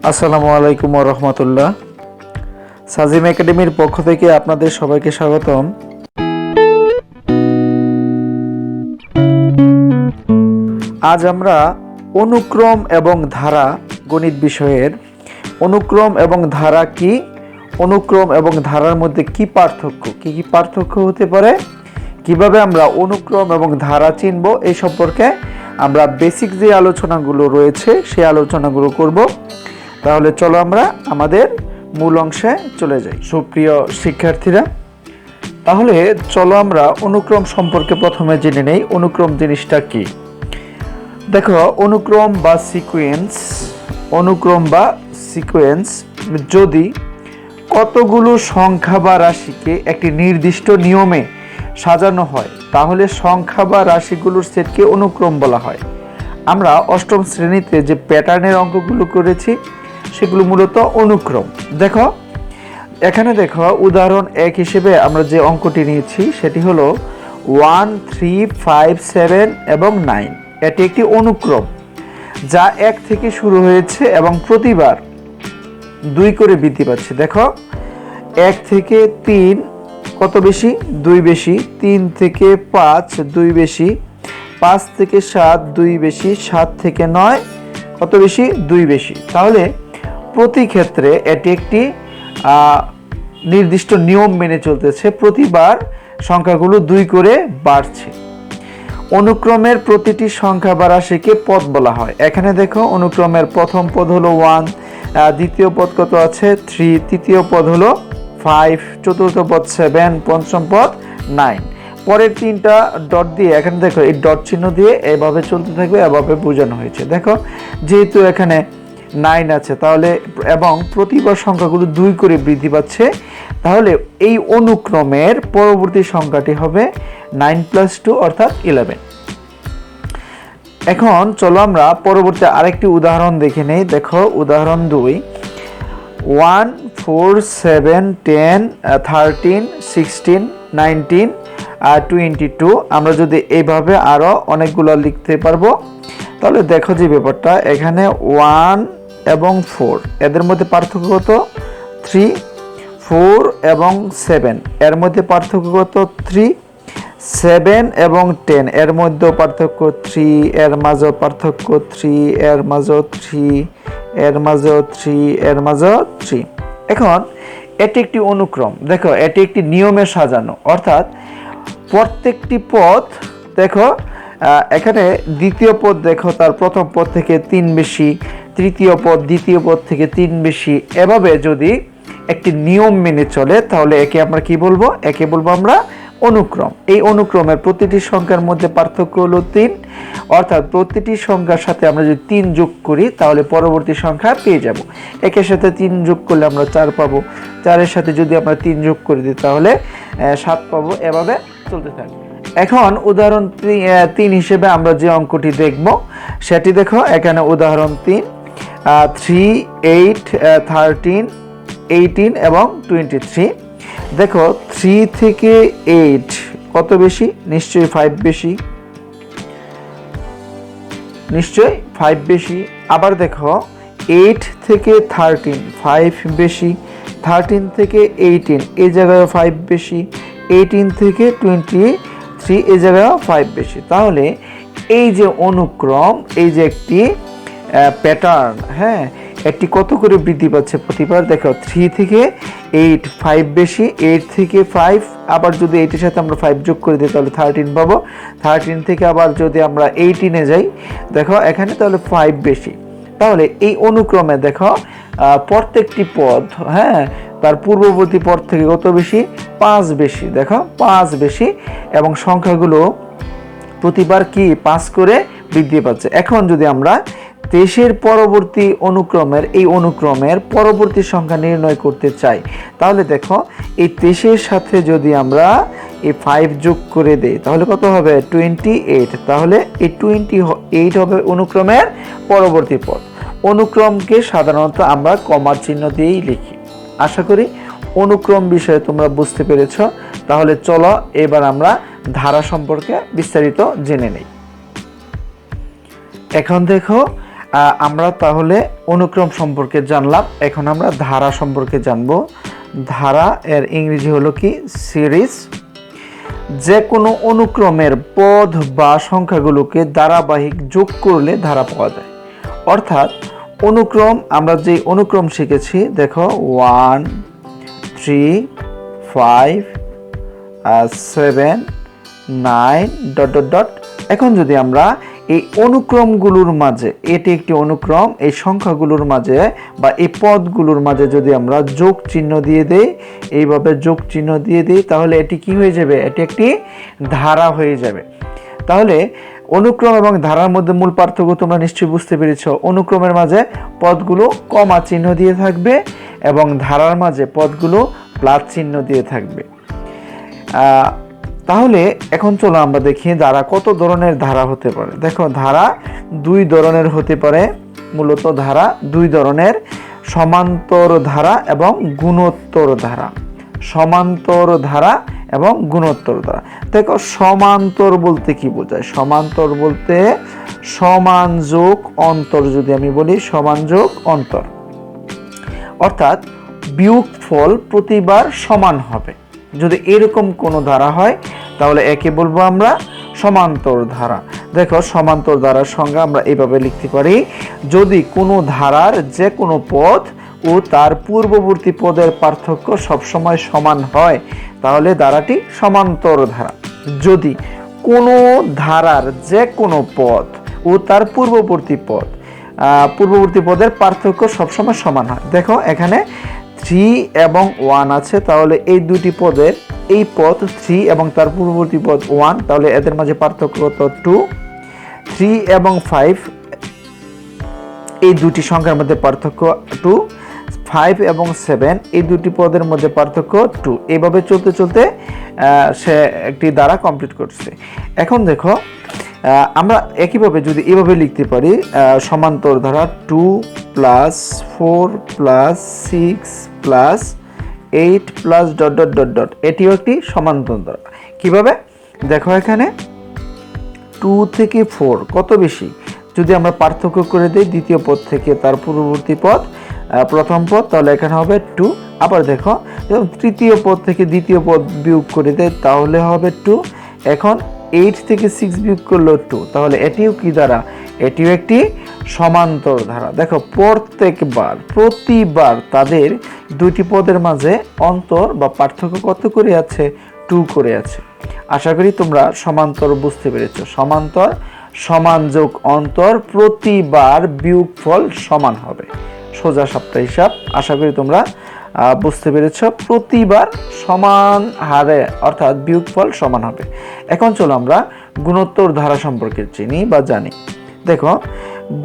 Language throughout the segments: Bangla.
আসসালামু আলাইকুম ওয়া রাহমাতুল্লাহ। সাজিম একাডেমির পক্ষ থেকে আপনাদের সবাইকে স্বাগতম। আজ আমরা অনুক্রম এবং ধারা গণিত বিষয়ের অনুক্রম এবং ধারা কি, অনুক্রম এবং ধারার মধ্যে কি পার্থক্য, কি কি পার্থক্য হতে পারে, কিভাবে আমরা অনুক্রম এবং ধারা চিনব, এই সম্পর্কে আমরা বেসিক যে আলোচনাগুলো রয়েছে সেই আলোচনাগুলো করব। তাহলে চলো আমরা আমাদের মূল অংশে চলে যাই। সুপ্রিয় শিক্ষার্থীরা, তাহলে চলো আমরা অনুক্রম সম্পর্কে প্রথমে জেনে নেই। অনুক্রম জিনিসটা কি? দেখো, অনুক্রম বা সিকোয়েন্স, অনুক্রম বা সিকোয়েন্স যদি কতগুলো সংখ্যা বা রাশিকে একটি নির্দিষ্ট নিয়মে সাজানো হয় তাহলে সংখ্যা বা রাশিগুলোর সেটকে অনুক্রম বলা হয়। আমরা অষ্টম শ্রেণীতে যে প্যাটার্নের অঙ্কগুলো করেছি সেগুলো মূলত অনুক্রম। দেখো এখানে দেখো, উদাহরণ 1 হিসেবে আমরা যে অঙ্কটি নিয়েছি সেটি হলো 1, 3, 5, 7 এবং 9। এটি একটি অনুক্রম যা 1 থেকে শুরু হয়েছে এবং প্রতিবার 2 করে বৃদ্ধি পাচ্ছে। দেখো 1 থেকে 3 কত বেশি? 2 বেশি। 3 থেকে 5 2 বেশি। 5 থেকে 7 2 বেশি। 7 থেকে 9 কত বেশি? 2 বেশি। তাহলে প্রতি ক্ষেত্রে এটি একটি নির্দিষ্ট নিয়ম মেনে চলতেছে, প্রতিবার সংখ্যাগুলো 2 করে বাড়ছে। অনুক্রমের প্রতিটি সংখ্যা বা রাশিকে পদ বলা হয়। এখানে দেখো, অনুক্রমের প্রথম পদ হলো 1, দ্বিতীয় পদ কত আছে? 3, তৃতীয় পদ হলো 5, চতুর্থ পদ 7, পঞ্চম পদ 9। পরের 3টা ডট দিয়ে, এখানে দেখো এই ডট চিহ্ন দিয়ে এভাবে চলতে থাকবে, এভাবে বোঝানো হয়েছে। দেখো যেহেতু এখানে 9 আছে তাহলে এবং প্রতিবার সংখ্যাগুলো 2 করে বৃদ্ধি পাচ্ছে, তাহলে এই অনুক্রমের পরবর্তী সংখ্যাটি হবে 9 + 2 অর্থাৎ 11। এখন চলো আমরা পরবর্তী আরেকটি উদাহরণ দেখে নেই। দেখো উদাহরণ 2, 1, 4, 7, 10, 13, 16, 19 আর 22। আমরা যদি এইভাবে আরো অনেকগুলো লিখতে পারবো। তাহলে দেখো যে ব্যাপারটা, এখানে 1 এবং 4 এদের মধ্যে পার্থক্য কত? 3। 4 এবং 7 এর মধ্যে পার্থক্য কত? 3। 7 এবং 10 এর মধ্যে পার্থক্য 3, এর মাঝে পার্থক্য 3, এর মাঝে 3, এর মাঝে 3, এর মাঝে 3। এখন এটি একটি অনুক্রম। দেখো এটি একটি নিয়মে সাজানো, অর্থাৎ প্রত্যেকটি পদ দেখো, এখানে দ্বিতীয় পদ দেখো তার প্রথম পদ থেকে 3 বেশি, তৃতীয় পদ দ্বিতীয় পদ থেকে 3 বেশি। এভাবে যদি একটি নিয়ম মেনে চলে তাহলে একে আমরা কি বলবো? একে বলবো আমরা অনুক্রম। এই অনুক্রমের প্রতিটি সংখ্যার মধ্যে পার্থক্য হলো 3, অর্থাৎ প্রতিটি সংখ্যার সাথে আমরা যদি 3 যোগ করি তাহলে পরবর্তী সংখ্যা পেয়ে যাব। একের সাথে 3 যোগ করলে আমরা 4 পাবো, 4-এর সাথে যদি আমরা 3 যোগ করে দিই তাহলে 7 পাবো। এভাবে চলতে থাকবে। এখন উদাহরণ 3 হিসেবে আমরা যে অঙ্কটি দেখব সেটি দেখো, এখানে উদাহরণ 3, 3, 8, 13, 18 এবং 23। দেখো 3 থেকে 8 কত বেশি? নিশ্চয়ই 5 বেশি, নিশ্চয়ই 5 বেশি। আবার দেখো 8 থেকে 13 5 বেশি, 13 থেকে 18 এই জায়গায় 5 বেশি, 18 থেকে 23 এই জায়গায় 5 বেশি। তাহলে এই যে অনুক্রম, এই যে একটি প্যাটার্ন, হ্যাঁ, একটি কত করে বৃদ্ধি পাচ্ছে প্রতিবার? দেখো 3 থেকে 8 5 বেশি, 8 থেকে 5, আবার যদি 8 এর সাথে আমরা 5 যোগ করে দিই তাহলে 13 পাবো। 13 থেকে আবার যদি আমরা 18-এ যাই, দেখো এখানে তাহলে 5 বেশি। তাহলে এই অনুক্রমে দেখো প্রত্যেকটি পদ, হ্যাঁ, তার পূর্ববর্তী পদ থেকে কত বেশি? 5 বেশি। দেখো 5 বেশি এবং সংখ্যাগুলো প্রতিবার কি 5 করে বৃদ্ধি পাচ্ছে। এখন যদি আমরা 23-এর পরবর্তী অনুক্রমের, এই অনুক্রমের পরবর্তী সংখ্যা নির্ণয় করতে চাই তাহলে দেখো এই 23-এর সাথে যদি আমরা এই 5 যোগ করে দেই তাহলে কত হবে? 28। তাহলে এই 28 হবে অনুক্রমের পরবর্তী পদ। অনুক্রমকে সাধারণত আমরা কমার চিহ্ন দিয়েই লিখি। আশা করি অনুক্রম বিষয়ে তোমরা বুঝতে পেরেছ। তাহলে চলো এবার আমরা ধারা সম্পর্কে বিস্তারিত জেনে নেই। এখন দেখো আমরা তাহলে অনুক্রম সম্পর্কে জানলাম, এখন আমরা ধারা সম্পর্কে জানব। ধারা এর ইংরেজি হলো কি সিরিজ। যে কোনো অনুক্রমের পদ বা সংখ্যাগুলোকে ধারাবাহিক যোগ করলে ধারা পাওয়া যায়। অর্থাৎ অনুক্রম, আমরা যে অনুক্রম শিখেছি দেখো 1 3 5 7 9 ডট ডট ডট। এখন যদি আমরা এই অনুক্রমগুলোর মাঝে, এটি একটি অনুক্রম, এই সংখ্যাগুলোর মাঝে বা এই পদগুলোর মাঝে যদি আমরা যোগ চিহ্ন দিয়ে দেই, এইভাবে যোগ চিহ্ন দিয়ে দিই, তাহলে এটি কি হয়ে যাবে? এটি একটি ধারা হয়ে যাবে। তাহলে অনুক্রম এবং ধারার মধ্যে মূল পার্থক্য তোমরা নিশ্চয়ই বুঝতে পেরেছো। অনুক্রমের মাঝে পদগুলো কমা চিহ্ন দিয়ে থাকবে এবং ধারার মাঝে পদগুলো প্লাস চিহ্ন দিয়ে থাকবে। তাহলে এখন চলো আমরা দেখি ধারা কত ধরনের ধারা হতে পারে। দেখো ধারা দুই ধরনের হতে পারে। মূলত ধারা দুই ধরনের, সমান্তর ধারা এবং গুণোত্তর ধারা। সমান্তর ধারা এবং গুণোত্তর ধারা। দেখো সমান্তর বলতে কি বোঝায়? সমান্তর বলতে সমান যোগ অন্তর, যদি আমি বলি সমান যোগ অন্তর, অর্থাৎ বিয়োগফল প্রতিবার সমান হবে। যদি এরকম কোনো ধারা হয় তাহলে একে বলবো আমরা সমান্তর ধারা। দেখো সমান্তর ধারার সংজ্ঞা আমরা এইভাবে লিখতে পারি: যদি কোনো ধারার যে কোনো পদ ও তার পূর্ববর্তী পদের পার্থক্য সবসময় সমান হয় তাহলে ধারাটি সমান্তর ধারা। যদি কোনো ধারার যে কোনো পদ ও তার পূর্ববর্তী পদের পার্থক্য সবসময় সমান হয়। দেখো এখানে 3 এবং 1 আছে, তাহলে এই দুটি পদের, এই পদ 3 এবং তার পূর্ববর্তী পদ 1, তাহলে এদের মাঝে পার্থক্য কত? 2। 3 এবং 5 এই দুটি সংখ্যার মধ্যে পার্থক্য 2। 5 এবং 7 এই দুটি পদের মধ্যে পার্থক্য 2। এইভাবে চলতে চলতে সে একটি ধারা কমপ্লিট করছে। এখন দেখো আমরা একইভাবে যদি এভাবে লিখতে পারি সমান্তর ধারা 2 plus 4 plus 6 plus 8 plus dot dot dot dot, এটিও একটি সমান্তর ধারা। কিভাবে? দেখো এখানে 2 থেকে 4 কত বেশি? যদি আমরা পার্থক্য করে দিই দ্বিতীয় পদ থেকে তার পূর্ববর্তী পদ প্রথম পদ, তাহলে এখানে হবে 2। আবার দেখো তৃতীয় পদ থেকে দ্বিতীয় পদ বিয়োগ করে দেয় তাহলে হবে 2। এখন 8 থেকে 6 বিয়োগ করলো 2, তাহলে এটিও কি ধারা? এটিও একটি সমান্তর ধারা। দেখো প্রতিবার তাদের দুটি পদের মাঝে অন্তর বা পার্থক্য কত করে আছে? 2 করে আছে। আশা করি তোমরা সমান্তর বুঝতে পেরেছো। সমান্তর সমান যোগ অন্তর, প্রতিবার বিয়োগফল সমান হবে। সোজা সাপটা হিসাব, আশা করি তোমরা বুঝতে পেরেছ। প্রতিবার সমান হারে অর্থাৎ বিয়োগফল সমান হবে। এখন চলো আমরা গুণোত্তর ধারা সম্পর্কে চিনি বা জানি। দেখো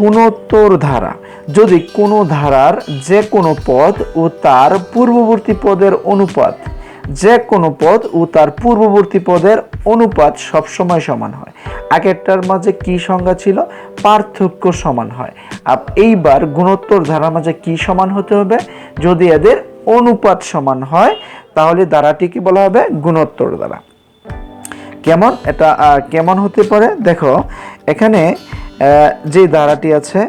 গুণোত্তর ধারা, যদি কোনো ধারার যে কোনো পদ ও তার পূর্ববর্তী পদের অনুপাত, যে কোনো পদ ও তার পূর্ববর্তী পদের অনুপাত সবসময় সমান হয়। আগেরটার মাঝে কি সংজ্ঞা ছিল? পার্থক্য সমান হয়। আর এইবার গুণোত্তর ধারার মাঝে কি সমান হতে হবে? যদি এদের অনুপাত সমান হয় তাহলে ধারাটিকে বলা হবে গুণোত্তর ধারা। কেমন এটা কেমন হতে পারে? দেখো এখানে যে ধারাটি আছে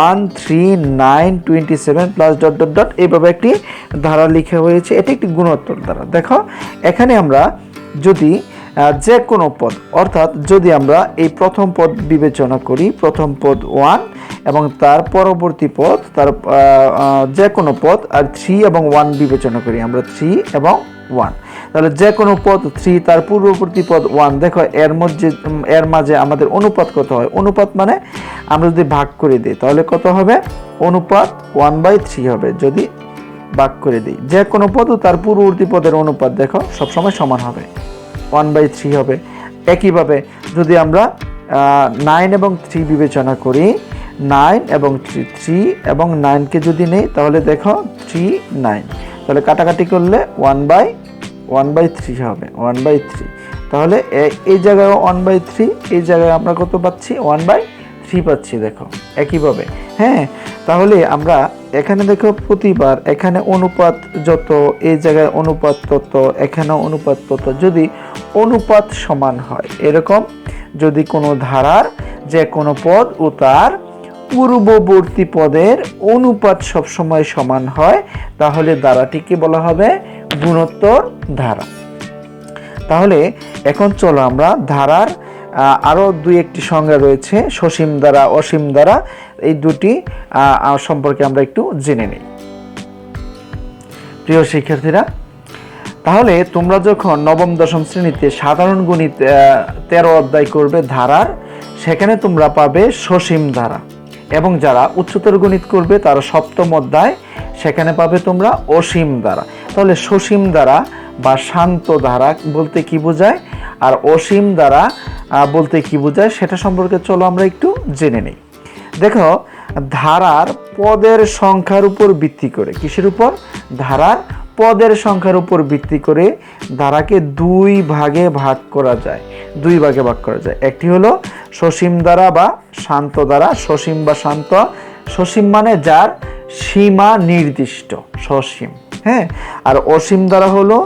1 3 9 27 প্লাস ডট ডট ডট, এইভাবে একটি ধারা লিখে হয়েছে, এটি একটি গুণোত্তর ধারা। দেখো এখানে আমরা যদি যে কোনো পদ, অর্থাৎ যদি আমরা এই প্রথম পদ বিবেচনা করি, প্রথম পদ 1 এবং তার পরবর্তী পদ তার যে কোনো পদ, আর 3 এবং 1 বিবেচনা করি আমরা, 3 এবং 1, তাহলে যে কোনো পদ 3 তার পূর্ববর্তী পদ 1। দেখো এর মাঝে আমাদের অনুপাত কত হয়? অনুপাত মানে আমরা যদি ভাগ করে দিই তাহলে কত হবে? অনুপাত 1/3 হবে। যদি ভাগ করে দিই যে কোনো পদ ও তার পূর্ববর্তী পদের অনুপাত দেখো সবসময় সমান হবে, 1/3 হবে। একইভাবে যদি আমরা 9 এবং 3 বিবেচনা করি, 9 এবং 3 এবং 9কে যদি নেই তাহলে দেখো 3 9, তাহলে কাটাকাটি করলে 1/3 হবে, 1/3। তাহলে এই জায়গায় 1/3, এই জায়গায় আমরা কত পাচ্ছি? 1/3 পাচ্ছি। দেখো একইভাবে, হ্যাঁ। তাহলে আমরা এখানে দেখো প্রতিবার এখানে অনুপাত যত, এই জায়গায় অনুপাত তত, এখানেও অনুপাত তত। যদি অনুপাত সমান হয়, এরকম যদি কোনো ধারার যে কোনো পদ ও তার পূর্ববর্তী পদের অনুপাত সবসময় সমান হয়, তাহলে ধারাটিকে বলা হবে গুণোত্তর ধারা। তাহলে এখন চলো আমরা ধারার আরো দুই একটি সংজ্ঞা রয়েছে, সসীম ধারা, অসীম ধারা, এই দুটি সম্পর্কে আমরা একটু জেনে নিই। প্রিয় শিক্ষার্থীরা, তাহলে তোমরা যখন নবম দশম শ্রেণীতে সাধারণ গণিত 13 অধ্যায় করবে ধারার, সেখানে তোমরা পাবে সসীম ধারা, এবং যারা উচ্চতর গণিত করবে তারা সপ্তম অধ্যায়, সেখানে পাবে তোমরা অসীম ধারা। তাহলে সসীম ধারা বা শান্ত ধারা বলতে কি বোঝায় আর অসীম ধারা বলতে কি বোঝায় সেটা সম্পর্কে চলো আমরা একটু জেনে নিই। দেখো, ধারার পদের সংখ্যার উপর ভিত্তি করে, কিসের উপর? ধারার পদের সংখ্যার উপর ভিত্তি করে ধারাকে দুই ভাগে ভাগ করা যায়। একটি হলো সসীম ধারা বা শান্ত ধারা। সসীম বা শান্ত, সসীম মানে যার সীমা নির্দিষ্ট, সসীম। হ্যাঁ, আর অসীম ধারা হলো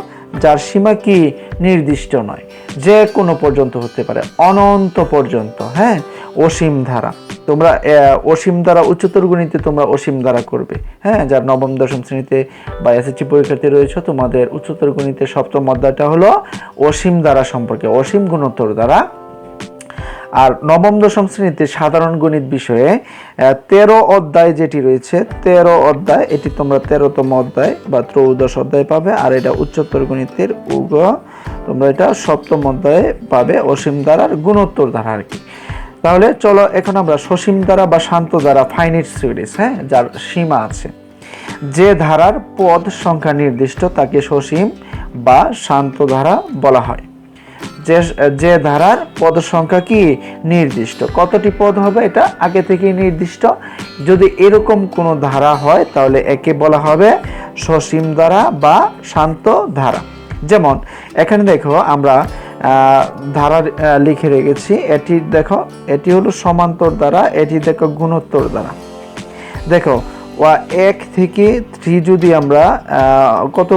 যার সীমা কি নির্দিষ্ট নয়, যে কোনো পর্যন্ত হতে পারে, অনন্ত পর্যন্ত। হ্যাঁ, অসীম ধারা। তোমরা অসীম ধারা উচ্চতর গণিতে তোমরা অসীম ধারা করবে। হ্যাঁ, যার নবম দশম শ্রেণীতে বা এসএসসি পরীক্ষার্থী রয়েছে, তোমাদের উচ্চতর গণিতে সপ্তম অধ্যায়টা হলো অসীম ধারা সম্পর্কে, অসীম গুণোত্তর ধারা। আর নবম দশম শ্রেণীতে সাধারণ গণিত বিষয়ে 13 অধ্যায় যেটি রয়েছে, 13 অধ্যায়, এটি তোমরা 13তম অধ্যায় বা 13 অধ্যায় পাবে। আর এটা উচ্চতর গণিতের তোমরা এটা সপ্তম অধ্যায়ে পাবে, অসীম ধারার গুণোত্তর ধারা আর কি। তাহলে চলো এখন আমরা সসীম ধারা বা শান্ত ধারা, ফাইনাইট সিরিজ, হ্যাঁ, যার সীমা আছে, যে ধারার পদ সংখ্যা নির্দিষ্ট তাকে সসীম বা শান্ত ধারা বলা হয়। যে ধারার পদ সংখ্যা কি নির্দিষ্ট, কতটি পদ হবে এটা আগে থেকে নির্দিষ্ট। যদি এরকম কোনো ধারা হয় তাহলে একে বলা হবে সসীম ধারা বা শান্ত ধারা। যেমন এখানে দেখো আমরা ধারা লিখে রেখেছি, এটি দেখো, এটি হলো সমান্তর ধারা, এটি দেখো গুণোত্তর ধারা। দেখো 1 থেকে 3 যদি আমরা কত,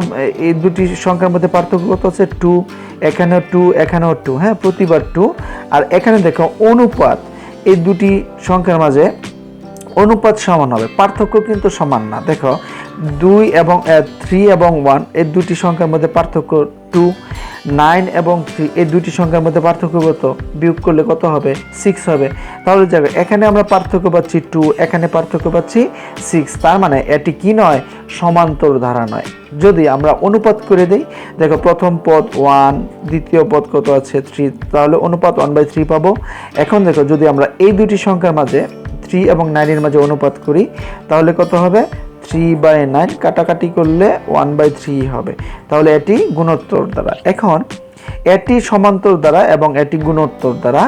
এই দুটি সংখ্যার মধ্যে পার্থক্য কত আছে? 2, এখানেও 2, এখানেও 2। হ্যাঁ, প্রতিবার 2। আর এখানে দেখো অনুপাত, এই দুটি সংখ্যার মাঝে অনুপাত সমান হবে, পার্থক্য কিন্তু সমান না। দেখো 2 এবং 3 এবং 1 এই দুটি সংখ্যার মধ্যে পার্থক্য 2, 9 এবং 3 এই দুটি সংখ্যার মধ্যে পার্থক্য কত? বিয়োগ করলে কত হবে? 6 হবে। তাহলে দেখো এখানে আমরা পার্থক্য পাচ্ছি 2, এখানে পার্থক্য পাচ্ছি 6। তার মানে এটি কি নয়? সমান্তর ধারা নয়। যদি আমরা অনুপাত করে দেই, দেখো প্রথম পদ 1, দ্বিতীয় পদ কত আছে? 3, তাহলে অনুপাত 1/3 পাবো। এখন দেখো যদি আমরা এই দুটি সংখ্যার মাঝে 3 এবং 9 এর মাঝে অনুপাত করি, তাহলে কত হবে? 3/9, কাটাকাটি করলে 1/3 হবে। তাহলে এটি গুণোত্তর দ্বারা। এখন এটি সমান্তর দ্বারা এবং এটি গুণোত্তর দ্বারা,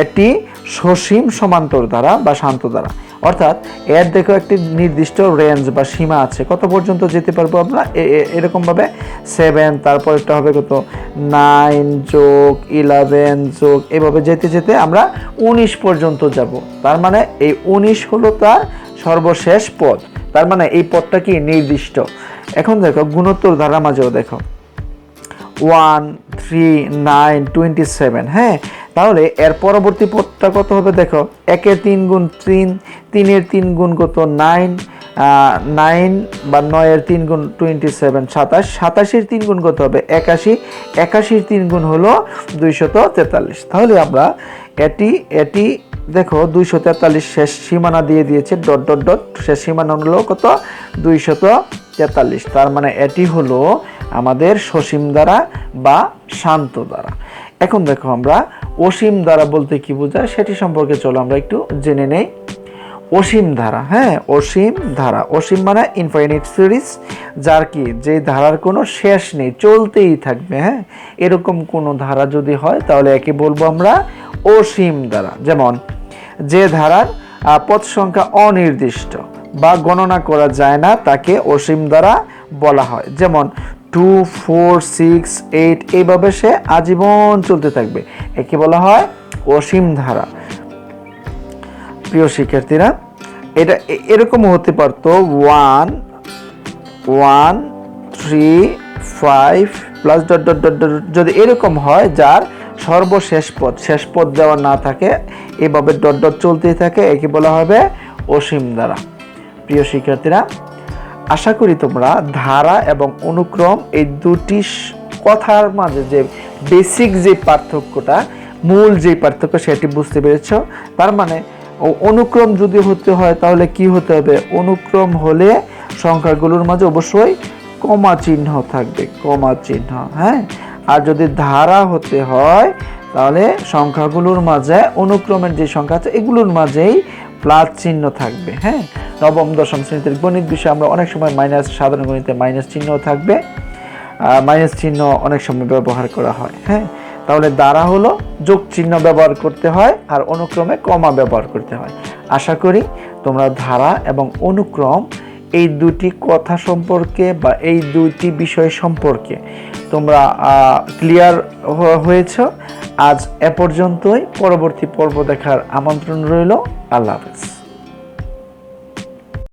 এটি সসীম সমান্তর দ্বারা বা শান্ত দ্বারা। অর্থাৎ এর দেখো একটি নির্দিষ্ট রেঞ্জ বা সীমা আছে, কত পর্যন্ত যেতে পারবো আমরা, এরকম ভাবে 7, তারপর একটা হবে কত 9 যোগ 11 যোগ, এভাবে যেতে যেতে আমরা 19 পর্যন্ত যাব। তার মানে এই 19 হলো তার সর্বশেষ পদ। তার মানে এই পদটা কি নির্দিষ্ট। এখন দেখো গুণোত্তর ধারা মাঝেও দেখো 1, 3, 9, 27। হ্যাঁ, তাহলে এর পরবর্তী পদটা কত হবে? দেখো 1 এর 3 গুণ 3, 3 এর 3 গুণ কত 9, 9 বা 9 এর 3 গুণ 27, 27, 27 এর 3 গুণ কত হবে? 81, 81 এর 3 গুণ হলো 243। তাহলে আমরা এটি দেখো 243 শেষ সীমানা দিয়ে দিয়েছে, ডট ডট ডট, শেষ সীমানা হলো কত? 243। তার মানে এটি হলো আমাদের সসীম ধারা বা শান্ত ধারা। এখন দেখো আমরা অসীম ধারা বলতে কি বোঝায় সেটি সম্পর্কে চলো আমরা একটু জেনে নেই। অসীম ধারা, হ্যাঁ, অসীম ধারা, অসীম মানে ইনফাইনাইট সিরিজ, যার কি যে ধারার কোনো শেষ নেই, চলতেই থাকবে। হ্যাঁ, এরকম কোনো ধারা যদি হয় তাহলে একে বলবো আমরা অসীম ধারা। যেমন যে ধারার পদ সংখ্যা অনির্দিষ্ট বা গণনা করা যায় না তাকে অসীম ধারা বলা হয়। যেমন 2, 4, 6, 8 এইভাবে সে আজীবন চলতে থাকবে, একে বলা হয় অসীম ধারা। প্রিয় শিক্ষার্থীরা, এটা এরকম হতে পারতো 1, 1, 3, 5 plus dot dot dot dot, যদি এরকম হয় যার সর্বশেষ পদ, শেষ পদ দেওয়া না থাকে, এভাবে ডট ডট চলতেই থাকে, একে বলা হবে অসীম দ্বারা। প্রিয় শিক্ষার্থীরা, আশা করি তোমরা ধারা এবং অনুক্রম এই দুটি কথার মাঝে যে বেসিক যে পার্থক্যটা, মূল যে পার্থক্য সেটি বুঝতে পেরেছ। তার মানে অনুক্রম যদি হতে হয় তাহলে কি হতে হবে? অনুক্রম হলে সংখ্যাগুলোর মাঝে অবশ্যই কমা চিহ্ন থাকবে, কমা চিহ্ন। হ্যাঁ, আর যদি ধারা হতে হয় তাহলে সংখ্যাগুলোর মাঝে অনুক্রমের যে সংখ্যা আছে এগুলোর মাঝেই প্লাস চিহ্ন থাকবে। হ্যাঁ, নবম দশম শ্রেণীতে গণিত বিষয়ে আমরা অনেক সময় মাইনাস, সাধারণ গণিতে মাইনাস চিহ্ন থাকবে, মাইনাস চিহ্ন অনেক সময় ব্যবহার করা হয়। হ্যাঁ, তাহলে দ্বারা হলো যোগ চিহ্ন ব্যবহার করতে হয় আর অনুক্রমে কমা ব্যবহার করতে হয়। আশা করি তোমরা ধারা এবং অনুক্রম এই দুটি কথা সম্পর্কে বা এই দুটি বিষয় সম্পর্কে তোমরা ক্লিয়ার হয়েছ। আজ এ পর্যন্তই। পরবর্তী পর্ব দেখার আমন্ত্রণ রইল। আল্লাহ হাফেজ।